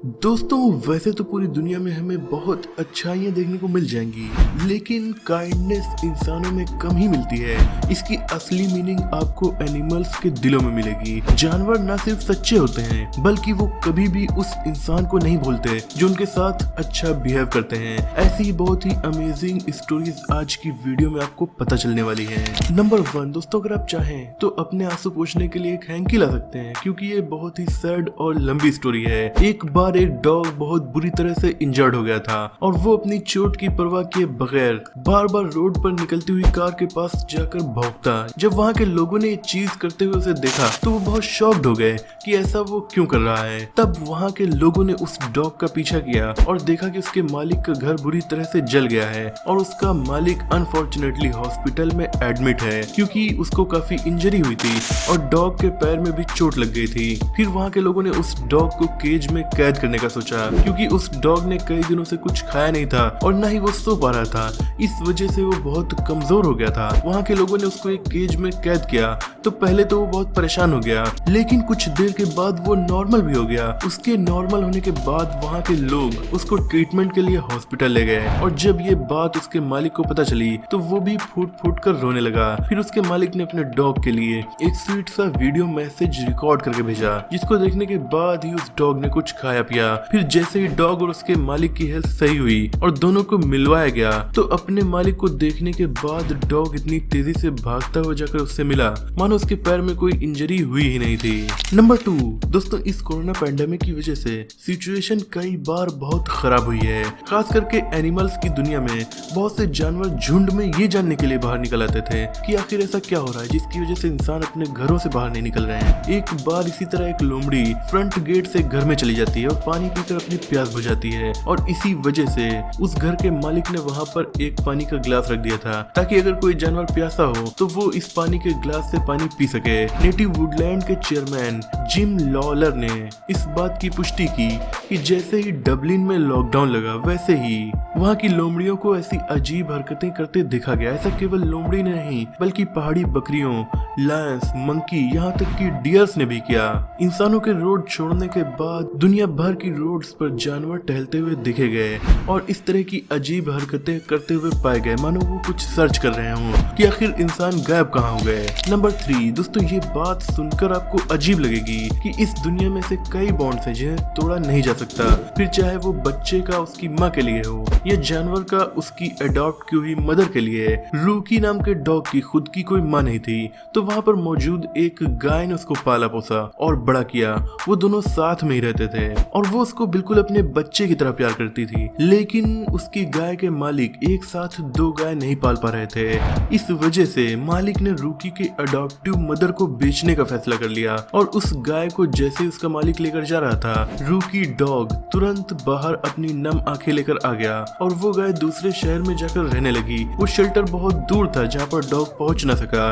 दोस्तों वैसे तो पूरी दुनिया में हमें बहुत अच्छाइयाँ देखने को मिल जाएंगी, लेकिन काइंडनेस इंसानों में कम ही मिलती है। इसकी असली मीनिंग आपको एनिमल्स के दिलों में मिलेगी। जानवर न सिर्फ सच्चे होते हैं, बल्कि वो कभी भी उस इंसान को नहीं भूलते जो उनके साथ अच्छा बिहेव करते हैं। ऐसी ही बहुत ही अमेजिंग स्टोरीज आज की वीडियो में आपको पता चलने वाली है। नंबर 1 दोस्तों, अगर आप चाहें तो अपने आंसू पोंछने के लिए एक हैंकी ला सकते हैं, क्योंकि ये बहुत ही सैड और लंबी स्टोरी है। एक बार एक डॉग बहुत बुरी तरह से इंजर्ड हो गया था और वो अपनी चोट की परवाह किए बगैर बार बार रोड पर निकलती हुई कार के पास जाकर भौंकता। जब वहाँ के लोगों ने ये चीज करते हुए उसे देखा तो वो बहुत शॉक्ड हो गए कि ऐसा वो क्यों कर रहा है। तब वहाँ के लोगों ने उस डॉग का पीछा किया और देखा कि उसके मालिक का घर बुरी तरह से जल गया है और उसका मालिक अनफॉर्चुनेटली हॉस्पिटल में एडमिट है, क्योंकि उसको काफी इंजरी हुई थी और डॉग के पैर में भी चोट लग गई थी। फिर वहाँ के लोगों ने उस डॉग को केज में कैद करने का सोचा, क्योंकि उस डॉग ने कई दिनों से कुछ खाया नहीं था और न ही वो सो पा रहा था। इस वजह से वो बहुत कमजोर हो गया था। वहाँ के लोगों ने उसको एक केज में कैद किया तो पहले तो वो बहुत परेशान हो गया, लेकिन कुछ देर के बाद वो नॉर्मल भी हो गया। उसके नॉर्मल होने के बाद वहाँ के लोग उसको ट्रीटमेंट के लिए हॉस्पिटल ले गए और जब ये बात उसके मालिक को पता चली तो वो भी फूट फूट कर रोने लगा। फिर उसके मालिक ने अपने डॉग के लिए एक स्वीट सा वीडियो मैसेज रिकॉर्ड करके भेजा, जिसको देखने के बाद ही उस डॉग ने कुछ खाया पिया। फिर जैसे ही डॉग और उसके मालिक की हेल्थ सही हुई और दोनों को मिलवाया गया तो अपने मालिक को देखने के बाद डॉग इतनी तेजी से भागता हुआ जाकर उससे मिला मानो उसके पैर में कोई इंजरी हुई ही नहीं थी। नंबर 2 दोस्तों, इस कोरोना पैंडेमिक की वजह से सिचुएशन कई बार बहुत खराब हुई है। खास करके एनिमल्स की दुनिया में बहुत से जानवर झुंड में ये जानने के लिए बाहर निकल आते थे कि आखिर ऐसा क्या हो रहा है जिसकी वजह से इंसान अपने घरों से बाहर नहीं निकल रहे हैं। एक बार इसी तरह एक लोमड़ी फ्रंट गेट से घर में चली जाती है और पानी पीकर अपनी प्यास बुझाती है और इसी वजह से उस घर के मालिक ने वहाँ पर एक पानी का गिलास रख दिया था, ताकि अगर कोई जानवर प्यासा हो तो वो इस पानी के गिलास से पानी पी सके। नेटिव वुडलैंड के चेयरमैन जिम लॉलर ने इस बात की पुष्टि की कि जैसे ही डबलिन में लॉकडाउन लगा वैसे ही वहाँ की लोमड़ियों को ऐसी अजीब हरकतें करते देखा गया। ऐसा केवल लोमड़ी ने नहीं बल्कि पहाड़ी बकरियों, लायंस, मंकी, यहाँ तक कि डियर्स ने भी किया। इंसानों के रोड छोड़ने के बाद दुनिया भर की रोड्स पर जानवर टहलते हुए दिखे गए और इस तरह की अजीब हरकतें करते हुए पाए गए मानो वो कुछ सर्च कर रहे हों कि आखिर इंसान गायब कहाँ हो गए। नंबर 3 दोस्तों, ये बात सुनकर आपको अजीब लगेगी कि इस दुनिया में से कई बॉन्ड्स हैं जिन्हें तोड़ा नहीं जा सकता, फिर चाहे वो बच्चे का उसकी माँ के लिए हो या जानवर का उसकी अडॉप्ट की हुई मदर के लिए। रूकी नाम के डॉग की खुद की कोई माँ नहीं थी, तो वहाँ पर मौजूद एक गाय ने उसको पाला पोसा और बड़ा किया। वो दोनों साथ में ही रहते थे और वो उसको बिल्कुल अपने बच्चे की तरह प्यार करती थी, लेकिन उसकी गाय के मालिक एक साथ 2 गाय नहीं पाल पा रहे थे। इस वजह से मालिक ने रूकी के अडॉप्टिव मदर को बेचने का फैसला कर लिया और उस गाय को जैसे उसका मालिक लेकर जा रहा था, रूकी डॉग तुरंत बाहर अपनी नम आंखें लेकर आ गया और वो गाय दूसरे शहर में जाकर रहने लगी। वो शेल्टर बहुत दूर था जहाँ पर डॉग पहुंच ना सका।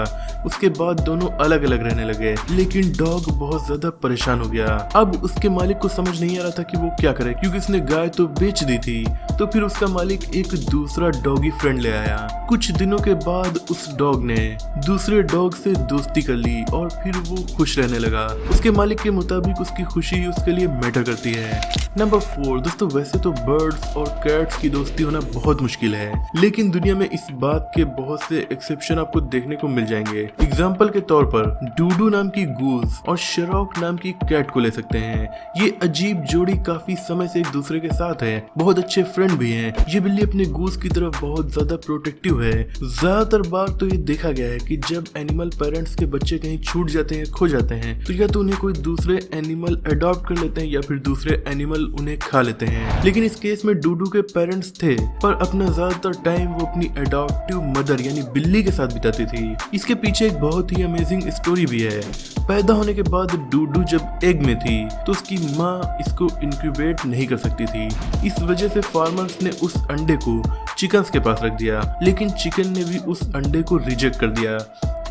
उसके बाद दोनों अलग अलग रहने लगे, लेकिन डॉग बहुत ज्यादा परेशान हो गया। अब उसके मालिक को समझ नहीं आ रहा था कि वो क्या करे, क्योंकि उसने गाय तो बेच दी थी। तो फिर उसका मालिक एक दूसरा डॉगी फ्रेंड ले आया। कुछ दिनों के बाद उस डॉग ने दूसरे डॉग से दोस्ती कर ली और फिर वो खुश रहने लगा। उसके मालिक के मुताबिक उसकी खुशी ही उसके लिए मैटर करती है। नंबर 4 दोस्तों, वैसे तो बर्ड्स और कैट्स की दोस्ती होना बहुत मुश्किल है, लेकिन दुनिया में इस बात के बहुत से एक्सेप्शन आपको देखने को मिल जाएंगे। एग्जाम्पल के तौर पर डूडू नाम की गूज और शेरॉक नाम की कैट को ले सकते हैं। ये अजीब जोड़ी काफी समय से एक दूसरे के साथ है, बहुत अच्छे फ्रेंड भी हैं। ये बिल्ली अपने गूज की तरफ बहुत ज्यादा प्रोटेक्टिव है। ज्यादातर बार तो ये देखा गया है कि जब एनिमल पेरेंट्स के बच्चे कहीं छूट जाते हैं, खो जाते हैं, तो या तो उन्हें कोई दूसरे एनिमल अडॉप्ट कर लेते हैं या फिर दूसरे एनिमल उन्हें खा लेते हैं। लेकिन इस केस में डूडू के पेरेंट्स थे, पर अपना ज्यादातर टाइम वो अपनी अडॉप्टिव मदर यानी बिल्ली के साथ बिताती थी। इसके पीछे एक बहुत ही अमेजिंग स्टोरी भी है। पैदा होने के बाद डूडू जब एग में थी तो उसकी माँ इसको इंक्यूबेट नहीं कर सकती थी। इस वजह से फार्मर्स ने उस अंडे को चिकन्स के पास रख दिया, लेकिन चिकन ने भी उस अंडे को रिजेक्ट कर दिया।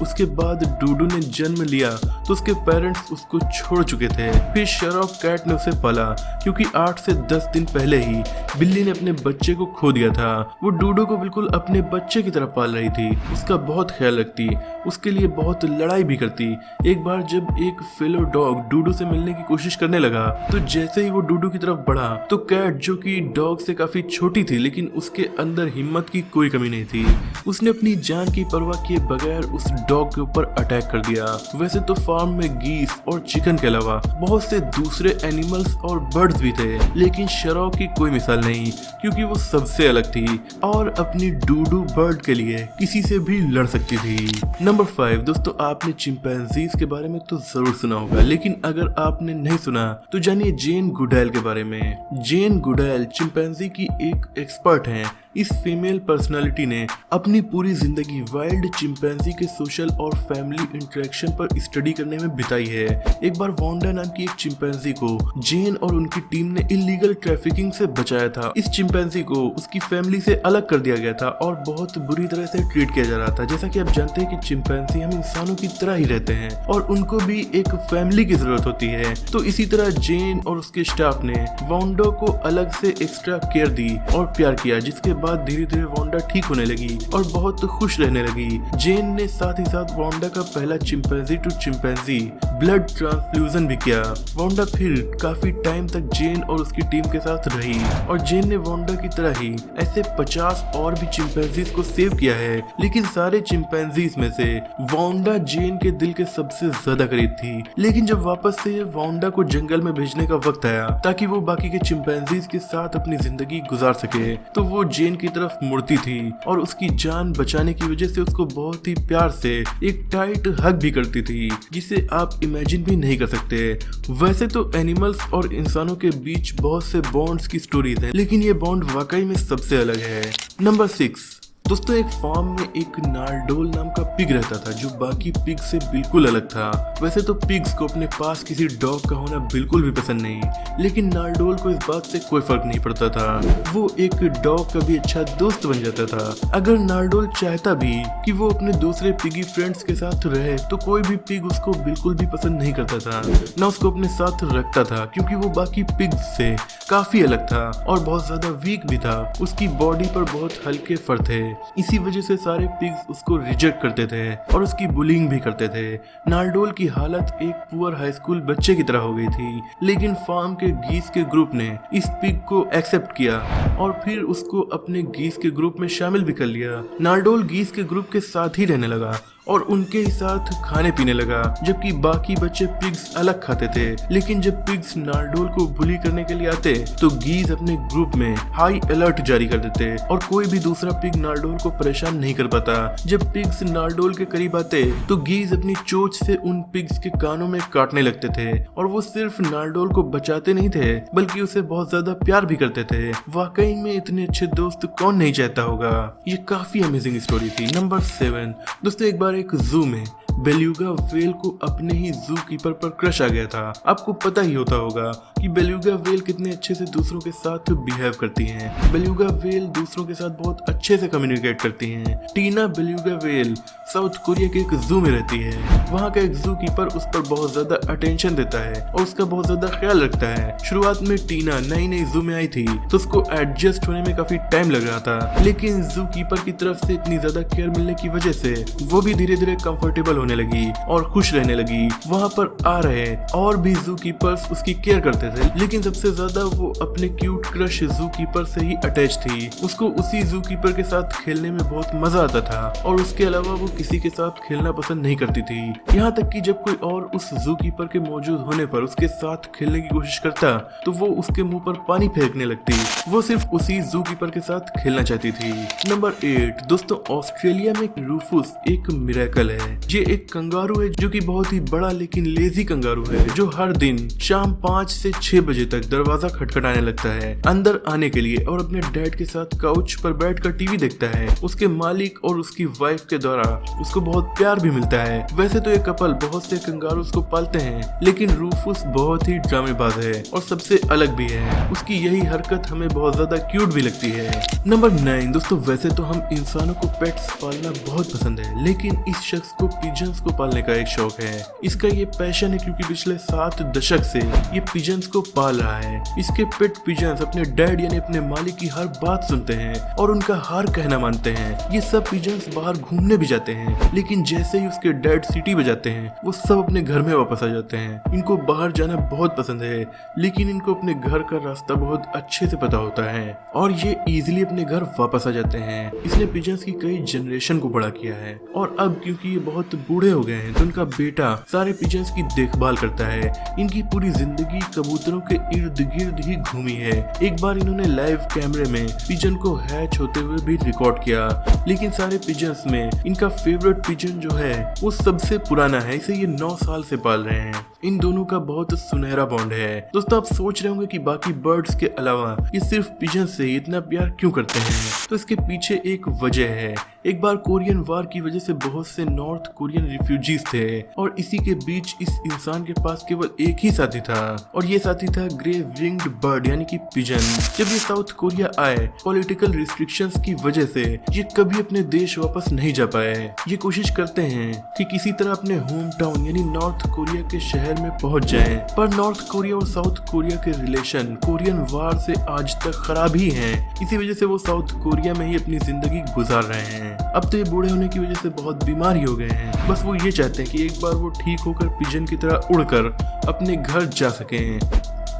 उसके बाद डूडू ने जन्म लिया तो उसके पेरेंट्स उसको छोड़ चुके थे। फिर शरॉक कैट ने उसे पाला क्योंकि 8 से 10 दिन पहले ही बिल्ली ने अपने बच्चे को खो दिया था। वो डूडू को बिल्कुल अपने बच्चे की तरह पाल रही थी, उसका बहुत ख्याल रखती, उसके लिए बहुत लड़ाई भी करती। एक बार जब एक फेलो डॉग डूडू से मिलने की कोशिश करने लगा तो जैसे ही वो डूडू की तरफ बढ़ा तो कैट, जो कि डॉग से काफी छोटी थी लेकिन उसके अंदर हिम्मत की कोई कमी नहीं थी, उसने अपनी जान की परवाह किए बगैर उस डॉग के ऊपर अटैक कर दिया। वैसे तो फार्म में गीस और चिकन के अलावा बहुत से दूसरे एनिमल्स और बर्ड्स भी थे, लेकिन शरॉक की कोई मिसाल नहीं क्योंकि वो सबसे अलग थी और अपनी डूडू बर्ड के लिए किसी से भी लड़ सकती थी। नंबर 5 दोस्तों, आपने चिंपैंजीज के बारे में तो जरूर सुना होगा, लेकिन अगर आपने नहीं सुना तो जानिए जेन गुडैल के बारे में। जेन गुडैल चिंपैंजी की एक एक्सपर्ट हैं। इस फीमेल पर्सनालिटी ने अपनी पूरी जिंदगी वाइल्ड चिंपैंजी के सोशल और फैमिली इंटरेक्शन पर स्टडी करने में बिताई है। एक बार वांडा नाम की एक चिंपैंजी को जेन और उनकी टीम ने इलीगल ट्रैफिकिंग से बचाया था। इस चिंपैंजी को उसकी फैमिली से अलग कर दिया गया था और बहुत बुरी तरह से ट्रीट किया जा रहा था। जैसा कि आप जानते हैं कि चिंपैंजी हम इंसानों की तरह ही रहते हैं और उनको भी एक फैमिली की जरूरत होती है। तो इसी तरह जेन और उसके स्टाफ ने वांडा को अलग से एक्स्ट्रा केयर दी और प्यार किया, जिसके बाद धीरे धीरे वांडा ठीक होने लगी और बहुत खुश रहने लगी। जेन ने साथ ही साथ वांडा का पहला chimpanzee to chimpanzee blood transfusion भी किया। वांडा फिर काफी टाइम तक जेन और उसकी टीम के साथ रही और जेन ने वांडा की तरह ही ऐसे 50 और भी चिंपैंजीज को सेव किया है, लेकिन सारे चिंपैंजीज में से वांडा जेन के दिल के सबसे ज्यादा करीब थी। लेकिन जब वापस से वांडा को जंगल में भेजने का वक्त आया ताकि वो बाकी के चिंपैंजीज के साथ अपनी जिंदगी गुजार सके, तो वो जेन की तरफ मुड़ती थी और उसकी जान बचाने की वजह से उसको बहुत ही प्यार से एक टाइट हग भी करती थी, जिसे आप इमेजिन भी नहीं कर सकते। वैसे तो एनिमल्स और इंसानों के बीच बहुत से बॉन्ड्स की स्टोरीज हैं, लेकिन ये बॉन्ड वाकई में सबसे अलग है। नंबर 6 दोस्तों, एक फार्म में एक नार्डोल नाम का पिग रहता था जो बाकी पिग से बिल्कुल अलग था। वैसे तो पिग्स को अपने पास किसी डॉग का होना बिल्कुल भी पसंद नहीं, लेकिन नार्डोल को इस बात से कोई फर्क नहीं पड़ता था। वो एक डॉग का भी अच्छा दोस्त बन जाता था। अगर नार्डोल चाहता भी कि वो अपने दूसरे पिगी फ्रेंड्स के साथ रहे तो कोई भी पिग उसको बिल्कुल भी पसंद नहीं करता था, ना उसको अपने साथ रखता था, क्योंकि वो बाकी पिग्स से काफी अलग था और बहुत ज्यादा वीक भी था। उसकी बॉडी पर बहुत हल्के फर थे, इसी वजह से सारे पिग्स उसको रिजेक्ट करते थे और उसकी बुलिंग भी करते थे। नार्डोल की हालत एक पुअर हाई स्कूल बच्चे की तरह हो गई थी, लेकिन फार्म के गीस के ग्रुप ने इस पिग को एक्सेप्ट किया और फिर उसको अपने गीस के ग्रुप में शामिल भी कर लिया। नार्डोल गीस के ग्रुप के साथ ही रहने लगा और उनके ही साथ खाने पीने लगा, जबकि बाकी बच्चे पिग्स अलग खाते थे। लेकिन जब पिग्स नार्डोल को बुली करने के लिए आते तो गीज अपने ग्रुप में हाई अलर्ट जारी कर देते और कोई भी दूसरा पिग नार्डोल को परेशान नहीं कर पाता। जब पिग्स नार्डोल के करीब आते तो गीज अपनी चोंच से उन पिग्स के कानों में काटने लगते थे और वो सिर्फ नार्डोल को बचाते नहीं थे बल्कि उसे बहुत ज्यादा प्यार भी करते थे। वाकई में इतने अच्छे दोस्त कौन नहीं चाहता होगा। ये काफी अमेजिंग स्टोरी थी। नंबर 7 दोस्तों, एक बार एक जू में बेलुगा वेल को अपने ही जू कीपर पर क्रश आ गया था। आपको पता ही होता होगा कि बेलुगा वेल कितने अच्छे से दूसरों के साथ बिहेव करती हैं। बेलुगा वेल दूसरों के साथ बहुत अच्छे से कम्युनिकेट करती हैं। टीना बेलुगा वेल साउथ कोरिया के एक जू में रहती है। वहाँ का एक जू कीपर उस पर बहुत ज्यादा अटेंशन देता है और उसका बहुत ज्यादा ख्याल रखता है। शुरुआत में टीना नई जू में आई थी तो उसको एडजस्ट होने में काफी टाइम लग रहा था, लेकिन जू कीपर की तरफ से इतनी ज्यादा केयर मिलने की वजह से वो भी धीरे धीरे कंफर्टेबल होने लगी और खुश रहने लगी। वहाँ पर आ रहे और भी जू कीपर्स उसकी केयर करते थे, लेकिन सबसे ज्यादा वो अपने क्यूट क्रश जू कीपर से ही अटैच थी। उसको उसी जू कीपर के साथ खेलने में बहुत मजा आता था और उसके अलावा वो किसी के साथ खेलना पसंद नहीं करती थी। यहाँ तक कि जब कोई और उस जू कीपर के मौजूद होने पर उसके साथ खेलने की कोशिश करता तो वो उसके मुंह पर पानी फेंकने लगती। वो सिर्फ उसी जू कीपर के साथ खेलना चाहती थी। नंबर 8 दोस्तों, ऑस्ट्रेलिया में रूफुस एक मिरेकल है। ये एक कंगारू है जो कि बहुत ही बड़ा लेकिन लेजी कंगारू है, जो हर दिन शाम 5 से 6 बजे तक दरवाजा खटखटाने लगता है अंदर आने के लिए और अपने डैड के साथ काउच पर बैठकर टीवी देखता है। उसके मालिक और उसकी वाइफ के द्वारा उसको बहुत प्यार भी मिलता है। वैसे तो ये कपल बहुत से कंगारूस को पालते हैं, लेकिन रूफुस बहुत ही ड्रामेबाज है और सबसे अलग भी है। उसकी यही हरकत हमें बहुत ज्यादा क्यूट भी लगती है। नंबर 9 दोस्तों, वैसे तो हम इंसानों को पेट्स पालना बहुत पसंद है, लेकिन इस शख्स को पिजन्स को पालने का एक शौक है। इसका ये पैशन है क्योंकि पिछले 7 दशक से ये पिजन्स को पाल रहा है। इसके पेट पिजन्स अपने डैड यानी अपने मालिक की हर बात सुनते हैं और उनका हर कहना मानते हैं। ये सब पिजन्स बाहर घूमने भी जाते हैं, लेकिन जैसे ही उसके डैड सिटी बजाते हैं वो सब अपने घर में वापस आ जाते हैं। इनको बाहर जाना बहुत पसंद है, लेकिन इनको अपने घर का रास्ता बहुत अच्छे से पता होता है और ये इजीली अपने घर वापस आ जाते हैं। इसने पिजन्स की कई जनरेशन को बड़ा किया है और अब क्योंकि ये बहुत बूढ़े हो गए हैं तो उनका बेटा सारे पिजन्स की देखभाल करता है। इनकी पूरी जिंदगी कबूतरों के इर्द गिर्द ही घूमी है। एक बार इन्होंने लाइव कैमरे में पिजन को हैच होते हुए भी रिकॉर्ड किया, लेकिन सारे पिजन्स में इनका फेवरेट पिजन जो है वो सबसे पुराना है। इसे ये 9 साल से पाल रहे हैं। इन दोनों का बहुत सुनहरा बॉन्ड है। दोस्तों आप सोच रहे होंगे कि बाकी बर्ड्स के अलावा ये सिर्फ पिजन से इतना प्यार क्यों करते हैं, तो इसके पीछे एक वजह है। एक बार कोरियन वार की वजह से बहुत से नॉर्थ कोरियन रिफ्यूजीज थे और इसी के बीच इस इंसान के पास केवल एक ही साथी था और ये साथी था ग्रे विंग्ड बर्ड यानी कि पिजन। जब ये साउथ कोरिया आए, पॉलिटिकल रिस्ट्रिक्शंस की वजह से ये कभी अपने देश वापस नहीं जा पाए। ये कोशिश करते हैं कि किसी तरह अपने होम टाउन यानी नॉर्थ कोरिया के शहर में पहुंच जाएं, पर नॉर्थ कोरिया और साउथ कोरिया के रिलेशन कोरियन वार से आज तक खराब ही हैं। इसी वजह से वो साउथ कोरिया में ही अपनी जिंदगी गुजार रहे हैं। अब तो ये बूढ़े होने की वजह से बहुत बीमार ही हो गए हैं। बस वो ये चाहते हैं कि एक बार वो ठीक होकर पिजन की तरह उड़कर अपने घर जा सकें,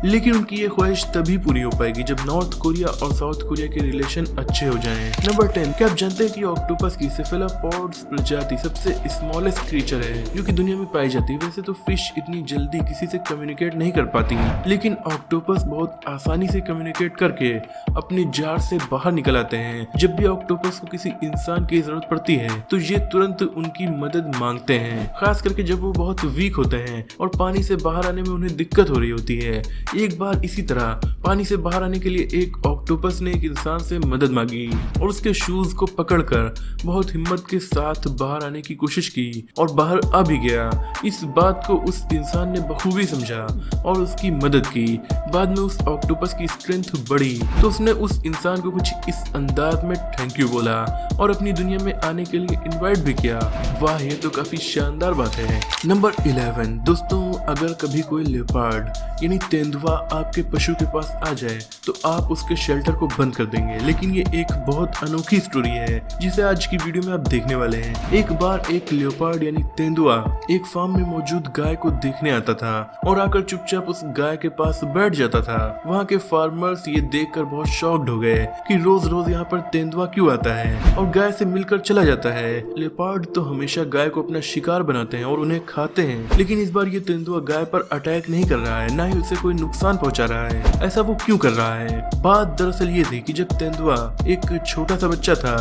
लेकिन उनकी ये ख्वाहिश तभी पूरी हो पाएगी जब नॉर्थ कोरिया और साउथ कोरिया के रिलेशन अच्छे हो जाएं। नंबर 10, क्या आप जानते हैं कि ऑक्टोपस की सेफेलोपोड्स प्रजाति सबसे स्मॉलेस्ट क्रीचर है जो कि दुनिया में पाई जाती है। वैसे तो फिश इतनी जल्दी किसी से कम्युनिकेट नहीं कर पाती, लेकिन ऑक्टोपस बहुत आसानी से कम्युनिकेट करके अपने जार से बाहर निकल आते हैं। जब भी ऑक्टोपस को किसी इंसान की जरूरत पड़ती है तो ये तुरंत उनकी मदद मांगते हैं, खास करके जब वो बहुत वीक होते हैं और पानी से बाहर आने में उन्हें दिक्कत हो रही होती है। एक बार इसी तरह पानी से बाहर आने के लिए एक ऑक्टोपस ने एक इंसान से मदद मांगी और उसके शूज को पकड़कर बहुत हिम्मत के साथ बाहर आने की कोशिश की और बाहर आ भी गया। इस बात को उस इंसान ने बखूबी समझा और उसकी मदद की। बाद में उस ऑक्टोपस की स्ट्रेंथ बढ़ी तो उसने उस इंसान को कुछ इस अंदाज में थैंक यू बोला और अपनी दुनिया में आने के लिए इनवाइट भी किया। वाह, ये तो काफी शानदार बात है। नंबर 11, दोस्तों अगर कभी कोई लेपर्ड यानी तेंदुआ आपके पशु के पास आ जाए तो आप उसके शेल्टर को बंद कर देंगे, लेकिन ये एक बहुत अनोखी स्टोरी है जिसे आज की वीडियो में आप देखने वाले हैं। एक बार एक लेपर्ड यानी तेंदुआ एक फार्म में मौजूद गाय को देखने आता था और आकर चुपचाप उस गाय के पास बैठ जाता था। वहाँ के फार्मर्स ये देखकर बहुत शॉक्ड हो गए कि रोज रोज यहाँ पर तेंदुआ क्यों आता है और गाय से मिलकर चला जाता है। लेपर्ड तो हमेशा गाय को अपना शिकार बनाते हैं और उन्हें खाते हैं, लेकिन इस बार ये तेंदुआ गाय पर अटैक नहीं कर रहा है, ना ही उसे कोई नुकसान पहुंचा रहा है। ऐसा वो क्यों कर रहा है? बात दरअसल ये थी कि जब तेंदुआ एक छोटा सा बच्चा था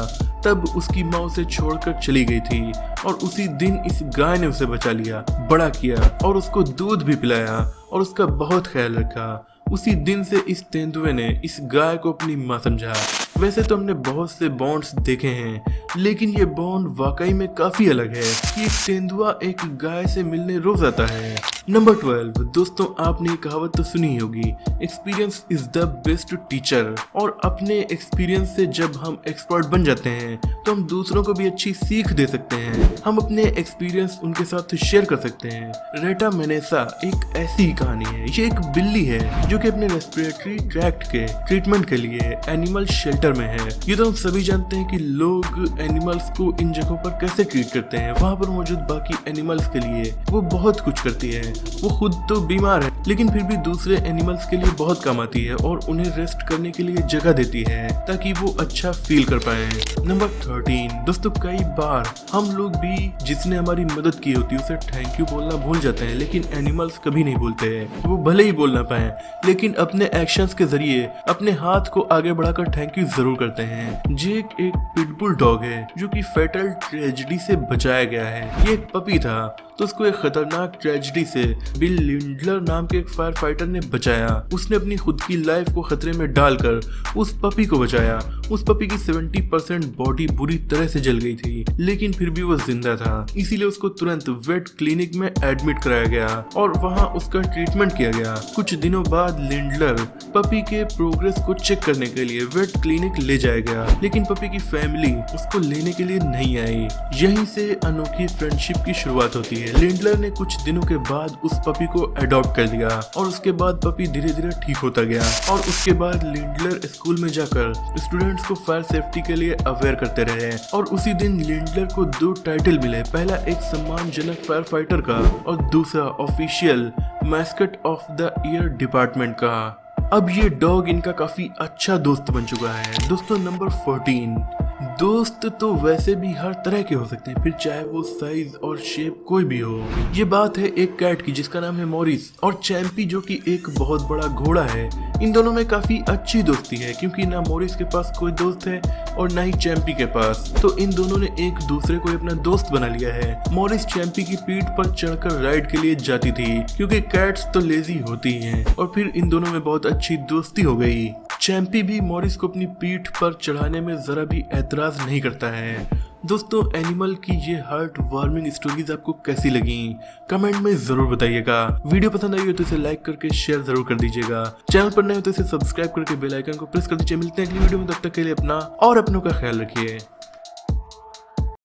तब उसकी माँ उसे छोड़कर चली गई थी और उसी दिन इस गाय ने उसे बचा लिया, बड़ा किया और उसको दूध भी पिलाया और उसका बहुत ख्याल रखा। उसी दिन से इस तेंदुए ने इस गाय को अपनी माँ समझा। वैसे तो हमने बहुत से बॉन्ड्स देखे हैं, लेकिन ये बॉन्ड वाकई में काफी अलग है कि एक तेंदुआ एक गाय से मिलने रोज आता है। नंबर 12, दोस्तों आपने ये कहावत तो सुनी होगी, experience is the best teacher. और अपने एक्सपीरियंस से जब हम एक्सपर्ट बन जाते हैं तो हम दूसरों को भी अच्छी सीख दे सकते हैं। हम अपने एक्सपीरियंस उनके साथ शेयर कर सकते हैं। रेटा मेनेसा एक ऐसी ही कहानी है। ये एक बिल्ली है जो कि अपने रेस्पिरेटरी ट्रैक्ट के ट्रीटमेंट के लिए एनिमल शेल्टर में है। ये तो हम सभी जानते हैं कि लोग एनिमल्स को इन जगहों पर कैसे ट्रीट करते हैं। वहाँ पर मौजूद बाकी एनिमल्स के लिए वो बहुत कुछ करती है। वो खुद तो बीमार है लेकिन फिर भी दूसरे एनिमल्स के लिए बहुत काम आती है और उन्हें रेस्ट करने के लिए जगह देती है ताकि वो अच्छा फील कर पाए। नंबर 13 दोस्तों, कई बार हम लोग भी जिसने हमारी मदद की होती है उसे थैंक यू बोलना भूल जाते हैं, लेकिन एनिमल्स कभी नहीं भूलते हैं। वो भले ही बोल ना पाए लेकिन अपने एक्शंस के जरिए अपने हाथ को आगे बढ़ाकर थैंक यू जरूर करते हैं। जेक एक पिटबुल डॉग है जो कि फैटल ट्रेजेडी से बचाया गया है। ये एक पपी था तो उसको एक खतरनाक ट्रेजेडी से बिल लिंडलर नाम के एक फायर फाइटर ने बचाया। उसने अपनी खुद की लाइफ को खतरे में डालकर उस पपी को बचाया। उस पपी की 70% बॉडी बुरी तरह से जल गई थी लेकिन फिर भी वो जिंदा था, इसीलिए उसको तुरंत वेट क्लिनिक में एडमिट कराया गया और वहाँ उसका ट्रीटमेंट किया गया। कुछ दिनों बाद लिंडलर पपी के प्रोग्रेस को चेक करने के लिए वेट क्लिनिक ले जाया गया लेकिन पपी की फैमिली उसको लेने के लिए नहीं आई। यहीं से अनोखी फ्रेंडशिप की शुरुआत होती है। लिंडलर ने कुछ दिनों के बाद उस पपी को अडॉप्ट कर लिया और उसके बाद पपी धीरे धीरे ठीक होता गया और उसके बाद लिंडलर स्कूल में जाकर स्टूडेंट्स को फायर सेफ्टी के लिए अवेयर करते रहे और उसी दिन लिंडलर को 2 टाइटल मिले। पहला एक सम्मानजनक फायर फाइटर का और दूसरा official mascot of the year department का। अब ये डॉग इनका काफी अच्छा दोस्त बन चुका है। दोस्तों नंबर 14, दोस्त तो वैसे भी हर तरह के हो सकते हैं, फिर चाहे वो साइज और शेप कोई भी हो। ये बात है एक कैट की जिसका नाम है मॉरिस और चैंपी जो कि एक बहुत बड़ा घोड़ा है। इन दोनों में काफी अच्छी दोस्ती है क्योंकि ना मॉरिस के पास कोई दोस्त है और ना ही चैंपी के पास, तो इन दोनों ने एक दूसरे को अपना दोस्त बना लिया है। मॉरिस चैंपी की पीठ पर चढ़कर राइड के लिए जाती थी क्योंकि कैट्स तो लेजी होती हैं और फिर इन दोनों में बहुत अच्छी दोस्ती हो गई। चैंपी भी मॉरिस को अपनी पीठ पर चढ़ाने में जरा भी एतराज नहीं करता है। दोस्तों एनिमल की ये हार्ट वार्मिंग स्टोरीज आपको कैसी लगी कमेंट में जरूर बताइएगा। वीडियो पसंद आई हो तो इसे लाइक करके शेयर जरूर कर दीजिएगा। चैनल पर नए हो तो इसे सब्सक्राइब करके बेल आइकन को प्रेस कर दीजिए। मिलते हैं अगली वीडियो में, तब तक के लिए अपना और अपनों का ख्याल रखिए।